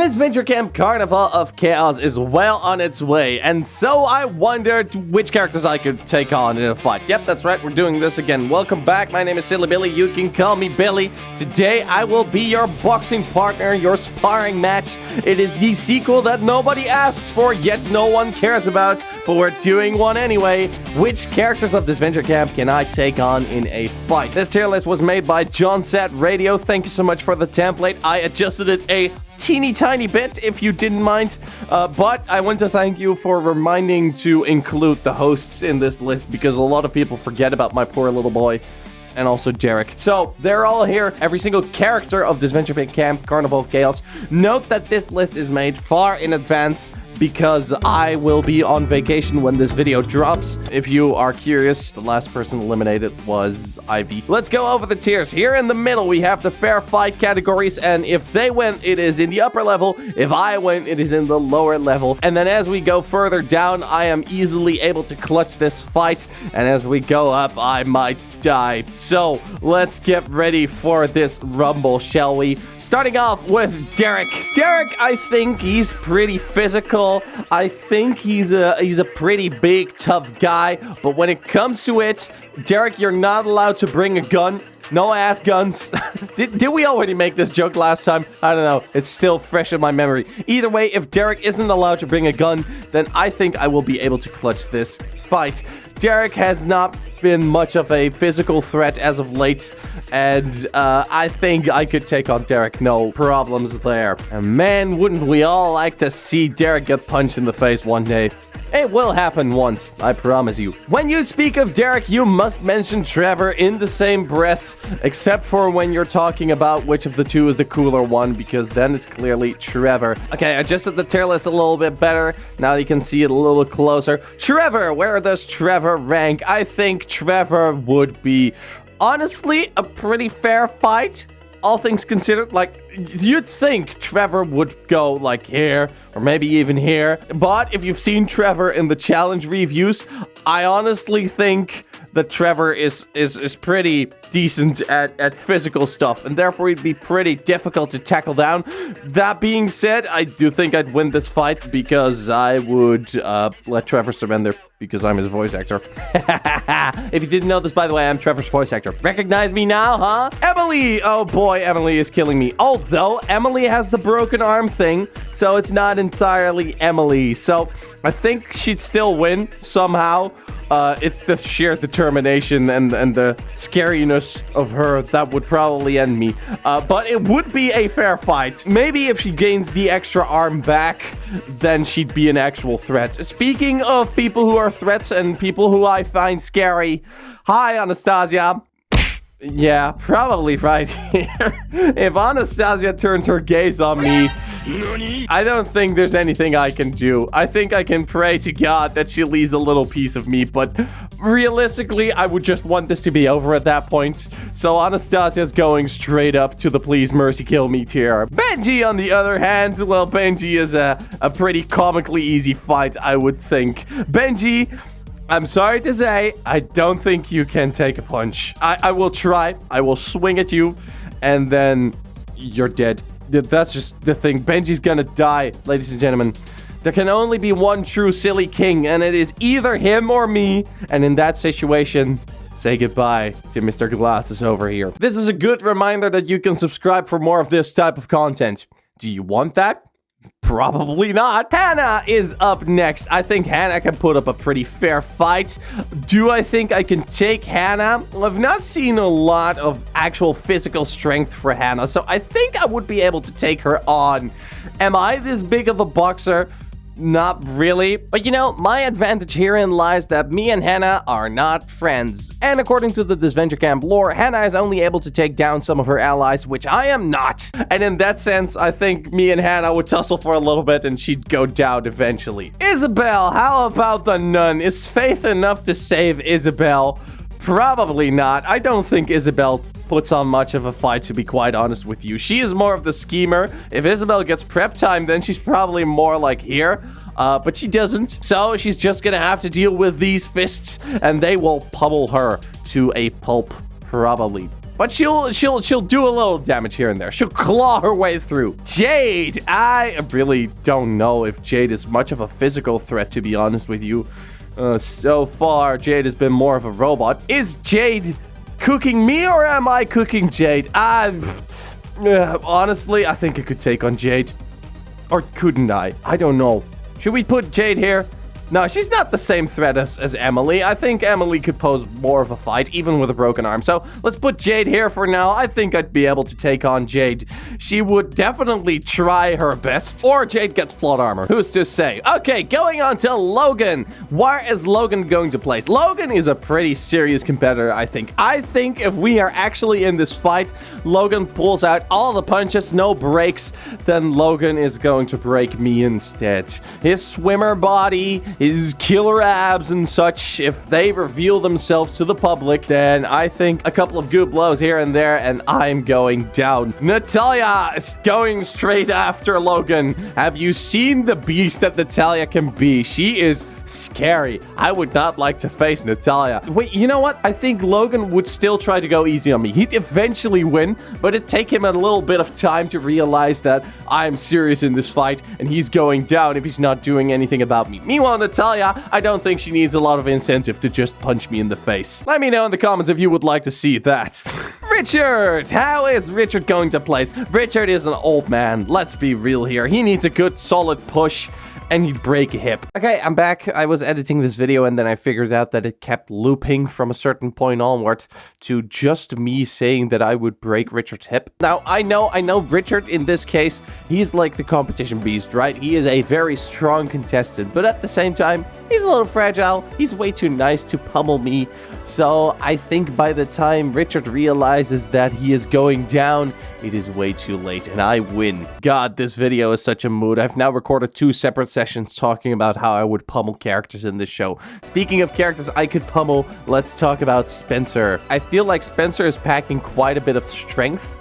Disventure Camp Carnival of Chaos is well on its way, and so I wondered which characters I could take on in a fight. Yep, that's right, we're doing this again. Welcome back, my name is Silly Billy, you can call me Billy. Today I will be your boxing partner, your sparring match. It is the sequel that nobody asked for, yet no one cares about, but we're doing one anyway. Which characters of Disventure Camp can I take on in a fight? This tier list was made by John Sat Radio. Thank you so much for the template. I adjusted it a teeny tiny bit, if you didn't mind, but I want to thank you for reminding to include the hosts in this list, because a lot of people forget about my poor little boy, and also Derek. So, they're all here, every single character of Disventure Camp Carnival of Chaos. Note that this list is made far in advance, because I will be on vacation when this video drops. If you are curious, the last person eliminated was Ivy. Let's go over the tiers. Here in the middle, we have the fair fight categories, and if they win, it is in the upper level. If I win, it is in the lower level. And then as we go further down, I am easily able to clutch this fight, and as we go up, I might die. So, let's get ready for this rumble, shall we? Starting off with Derek. Derek, I think he's pretty physical. I think he's a pretty big, tough guy, but when it comes to it, Derek, you're not allowed to bring a gun. No ass guns. Did we already make this joke last time? I don't know. It's still fresh in my memory. Either way, if Derek isn't allowed to bring a gun, then I think I will be able to clutch this fight. Derek has not been much of a physical threat as of late, and I think I could take on Derek. No problems there. And man, wouldn't we all like to see Derek get punched in the face one day. It will happen once, I promise you. When you speak of Derek, you must mention Trevor in the same breath, except for when you're talking about which of the two is the cooler one, because then it's clearly Trevor. Okay, I adjusted the tier list a little bit better. Now you can see it a little closer. Trevor, where does Trevor rank? I think Trevor would be, honestly, a pretty fair fight. All things considered, like, you'd think Trevor would go, like, here, or maybe even here. But if you've seen Trevor in the challenge reviews, I honestly think that Trevor is pretty decent at physical stuff, and therefore he'd be pretty difficult to tackle down. That being said, I do think I'd win this fight, because I would let Trevor surrender, because I'm his voice actor. If you didn't know this, by the way, I'm Trevor's voice actor. Recognize me now, huh? Emily! Oh boy, Emily is killing me. Although, Emily has the broken arm thing, so it's not entirely Emily. So, I think she'd still win, somehow. It's the sheer determination and the scariness of her that would probably end me. But it would be a fair fight. Maybe if she gains the extra arm back, then she'd be an actual threat. Speaking of people who are threats and people who I find scary, hi, Anastasia. Yeah, probably right here. If Anastasia turns her gaze on me, I don't think there's anything I can do. I think I can pray to God that she leaves a little piece of me, but realistically, I would just want this to be over at that point. So Anastasia's going straight up to the please mercy kill me tier. Benji, on the other hand, well, Benji is a pretty comically easy fight, I would think. Benji, I'm sorry to say, I don't think you can take a punch. I will try. I will swing at you, and then you're dead. That's just the thing. Benji's gonna die, ladies and gentlemen. There can only be one true silly king, and it is either him or me. And in that situation, say goodbye to Mr. Glasses over here. This is a good reminder that you can subscribe for more of this type of content. Do you want that? Probably not. Hannah is up next. I think Hannah can put up a pretty fair fight. Do I think I can take Hannah? Well, I've not seen a lot of actual physical strength for Hannah, so I think I would be able to take her on. Am I this big of a boxer? Not really. But you know, my advantage herein lies that me and Hannah are not friends. And according to the Disventure Camp lore, Hannah is only able to take down some of her allies, which I am not. And in that sense, I think me and Hannah would tussle for a little bit and she'd go down eventually. Isabel, how about the nun? Is faith enough to save Isabel? Probably not. I don't think Isabel puts on much of a fight, to be quite honest with you. She is more of the schemer. If Isabel gets prep time, then she's probably more like here. But she doesn't. So she's just gonna have to deal with these fists, and they will pummel her to a pulp, probably. but she'll do a little damage here and there. She'll claw her way through. Jade, I really don't know if Jade is much of a physical threat, to be honest with you. So far, Jade has been more of a robot. Is Jade cooking me, or am I cooking Jade? Honestly, I think I could take on Jade. Or couldn't I? I don't know. Should we put Jade here? No, she's not the same threat as Emily. I think Emily could pose more of a fight, even with a broken arm. So let's put Jade here for now. I think I'd be able to take on Jade. She would definitely try her best. Or Jade gets plot armor. Who's to say? Okay, going on to Logan. Where is Logan going to place? Logan is a pretty serious competitor, I think. I think if we are actually in this fight, Logan pulls out all the punches, no breaks, then Logan is going to break me instead. His swimmer body, his killer abs and such, if they reveal themselves to the public, then I think a couple of good blows here and there, and I'm going down. Natalia is going straight after Logan. Have you seen the beast that Natalia can be? She is scary. I would not like to face Natalia. Wait, you know what? I think Logan would still try to go easy on me. He'd eventually win, but it'd take him a little bit of time to realize that I'm serious in this fight, and he's going down if he's not doing anything about me. Meanwhile, Natalia, I don't think she needs a lot of incentive to just punch me in the face. Let me know in the comments if you would like to see that. Richard! How is Richard going to place? Richard is an old man. Let's be real here. He needs a good solid push, and he'd break a hip. Okay, I'm back. I was editing this video and then I figured out that it kept looping from a certain point onward to just me saying that I would break Richard's hip. Now, I know Richard in this case, he's like the competition beast, right? He is a very strong contestant, but at the same time, he's a little fragile. He's way too nice to pummel me. So I think by the time Richard realizes that he is going down, it is way too late and I win. God, this video is such a mood. I've now recorded 2 separate sessions talking about how I would pummel characters in this show. Speaking of characters I could pummel, let's talk about Spencer. I feel like Spencer is packing quite a bit of strength.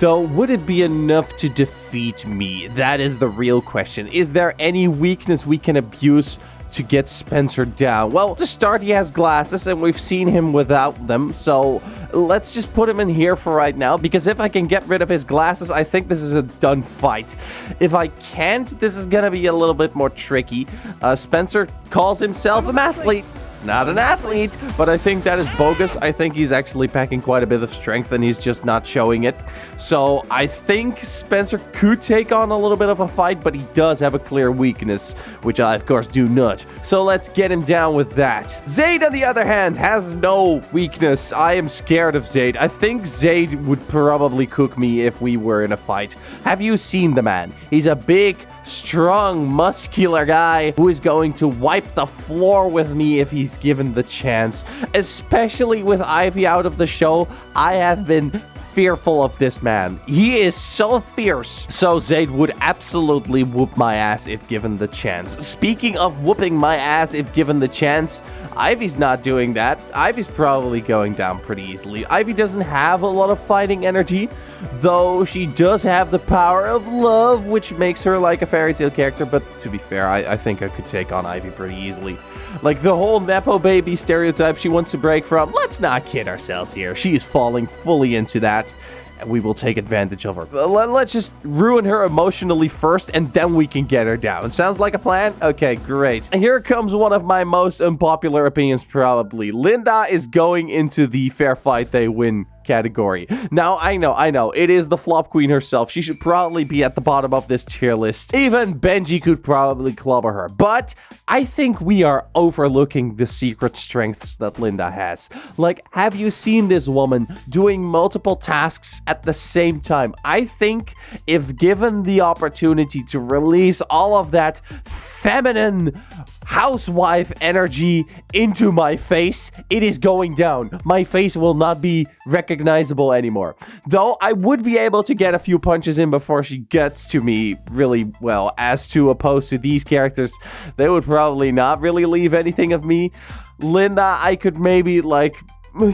Though, would it be enough to defeat me? That is the real question. Is there any weakness we can abuse to get Spencer down? Well, to start, he has glasses, and we've seen him without them, so let's just put him in here for right now, because if I can get rid of his glasses, I think this is a done fight. If I can't, this is gonna be a little bit more tricky. Spencer calls himself an athlete. Not an athlete, but I think that is bogus. I think he's actually packing quite a bit of strength and he's just not showing it. So I think Spencer could take on a little bit of a fight, but he does have a clear weakness, which I of course do not. So let's get him down with that. Zayd, on the other hand, has no weakness. I am scared of Zayd. I think Zayd would probably cook me if we were in a fight. Have you seen the man? He's a big, strong, muscular guy who is going to wipe the floor with me if he's given the chance. Especially with Ivy out of the show, I have been fearful of this man. He is so fierce. So Zayd would absolutely whoop my ass if given the chance. Speaking of whooping my ass if given the chance, Ivy's not doing that. Ivy's probably going down pretty easily. Ivy doesn't have a lot of fighting energy, though she does have the power of love, which makes her like a fairy tale character, but to be fair, I think I could take on Ivy pretty easily. Like the whole Nepo baby stereotype she wants to break from, let's not kid ourselves here. She is falling fully into that, and we will take advantage of her. Let's just ruin her emotionally first, and then we can get her down. Sounds like a plan? Okay, great. And here comes one of my most unpopular opinions, probably. Linda is going into the fair fight they win category. Now, I know, it is the flop queen herself. She should probably be at the bottom of this tier list. Even Benji could probably clobber her, but I think we are overlooking the secret strengths that Linda has. Like, have you seen this woman doing multiple tasks at the same time? I think if given the opportunity to release all of that feminine housewife energy into my face, it is going down. My face will not be recognizable anymore. Though I would be able to get a few punches in before she gets to me really well. As to opposed to these characters, they would probably not really leave anything of me. Linda, I could maybe like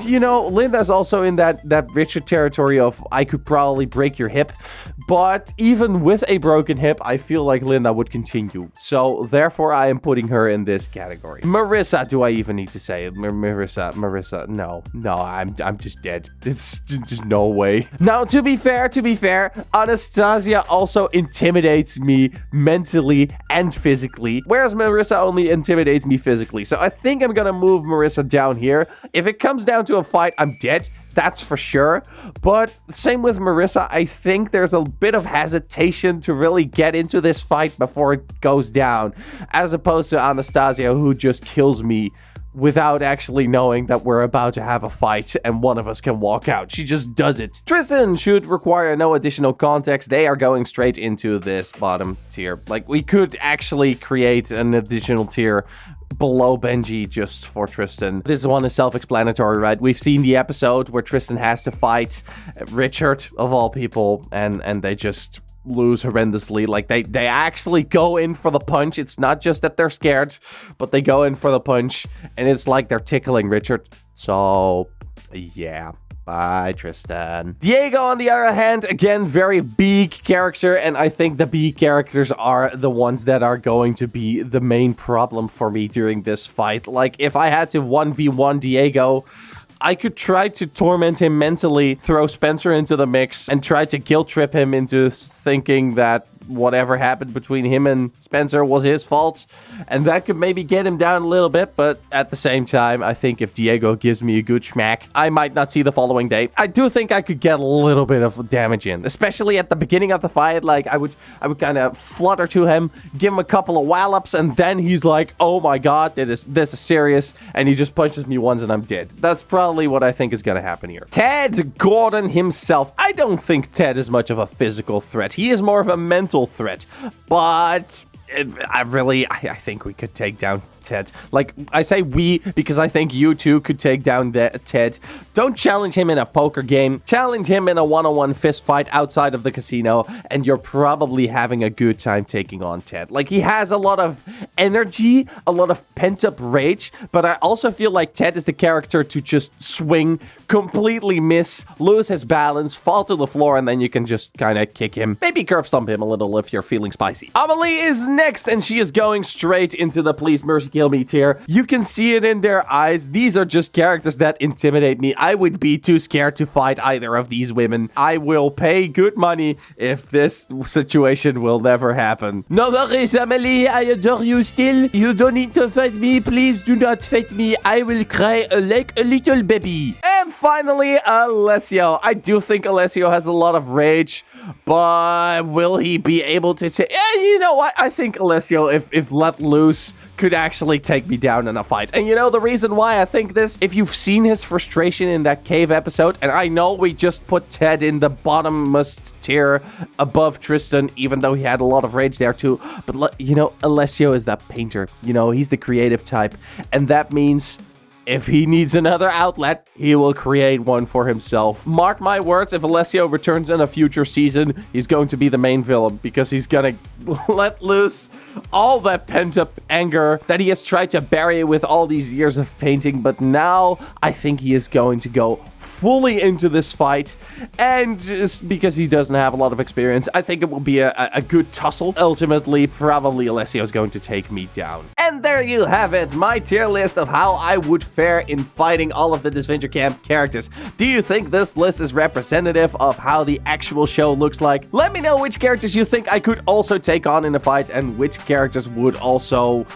you know, Linda's also in that Richard territory of I could probably break your hip. But even with a broken hip, I feel like Linda would continue. So therefore, I am putting her in this category. Marissa, do I even need to say it? Marissa, no, I'm just dead. It's just no way. Now, to be fair, Anastasia also intimidates me mentally and physically, whereas Marissa only intimidates me physically. So I think I'm gonna move Marissa down here. If it comes down to a fight, I'm dead. That's for sure. But same with Marissa, I think there's a bit of hesitation to really get into this fight before it goes down, as opposed to Anastasia, who just kills me without actually knowing that we're about to have a fight and one of us can walk out. She just does it. Tristan should require no additional context. They are going straight into this bottom tier. Like, we could actually create an additional tier below Benji just for Tristan. This one is self-explanatory, right? We've seen the episode where Tristan has to fight Richard, of all people, and they just lose horrendously. Like, they actually go in for the punch. It's not just that they're scared, but they go in for the punch, and it's like they're tickling Richard. So, yeah. Bye, Tristan. Diego, on the other hand, again, very B character, and I think the B characters are the ones that are going to be the main problem for me during this fight. Like, if I had to 1v1 Diego, I could try to torment him mentally, throw Spencer into the mix, and try to guilt trip him into thinking that whatever happened between him and Spencer was his fault, and that could maybe get him down a little bit. But at the same time, I think if Diego gives me a good schmack, I might not see the following day. I do think I could get a little bit of damage in, especially at the beginning of the fight. Like, I would kind of flutter to him, give him a couple of wallops, and then he's like, oh my god, this is serious, and he just punches me once and I'm dead. That's probably what I think is gonna happen here. Ted Gordon himself. I don't think Ted is much of a physical threat. He is more of a mental threat, but I think we could take down Ted. Like, I say we because I think you two could take down Ted. Don't challenge him in a poker game. Challenge him in a one-on-one fist fight outside of the casino, and you're probably having a good time taking on Ted. Like, he has a lot of energy, a lot of pent-up rage, but I also feel like Ted is the character to just swing, completely miss, lose his balance, fall to the floor, and then you can just kind of kick him. Maybe curb stomp him a little if you're feeling spicy. Amelie is next, and she is going straight into the Please Mercy Kill Me tier. You can see it in their eyes. These are just characters that intimidate me. I would be too scared to fight either of these women. I will pay good money if this situation will never happen. No worries, Amelie. I adore you still. You don't need to fight me. Please do not fight me. I will cry like a little baby. And finally, Alessio. I do think Alessio has a lot of rage, but will he be able to take... you know what? I think Alessio, if let loose, could actually take me down in a fight. And you know the reason why I think this? If you've seen his frustration in that cave episode, and I know we just put Ted in the bottommost tier above Tristan, even though he had a lot of rage there too, but you know, Alessio is that painter. You know, he's the creative type, and that means if he needs another outlet, he will create one for himself. Mark my words, if Alessio returns in a future season, he's going to be the main villain, because he's gonna let loose all that pent-up anger that he has tried to bury with all these years of painting. But now, I think he is going to go fully into this fight, and just because he doesn't have a lot of experience, I think it will be a good tussle. Ultimately, probably Alessio is going to take me down. And there you have it, my tier list of how I would fare in fighting all of the Disventure Camp characters. Do you think this list is representative of how the actual show looks like? Let me know which characters you think I could also take on in a fight, and which characters would also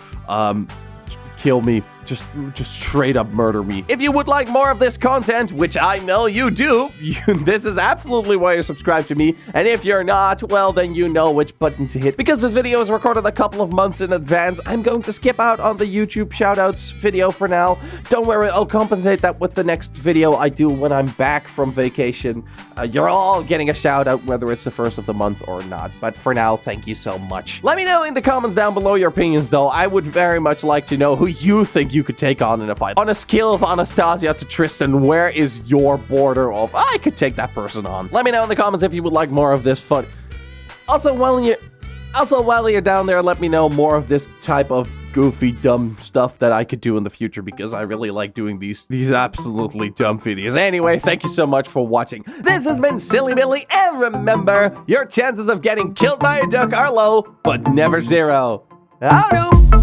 kill me. Just straight up murder me. If you would like more of this content, which I know you do, this is absolutely why you're subscribed to me. And if you're not, well, then you know which button to hit. Because this video is recorded a couple of months in advance, I'm going to skip out on the YouTube shoutouts video for now. Don't worry, I'll compensate that with the next video I do when I'm back from vacation. You're all getting a shout out, whether it's the first of the month or not. But for now, thank you so much. Let me know in the comments down below your opinions, though. I would very much like to know who you think you could take on in a fight. On a scale of Anastasia to Tristan, where is your border of I could take that person on? Let me know in the comments if you would like more of this fun. Also, while you're down there, let me know more of this type of goofy, dumb stuff that I could do in the future because I really like doing these absolutely dumb videos. Anyway, thank you so much for watching. This has been Silly Billy, and remember, your chances of getting killed by a duck are low, but never zero. Howdo!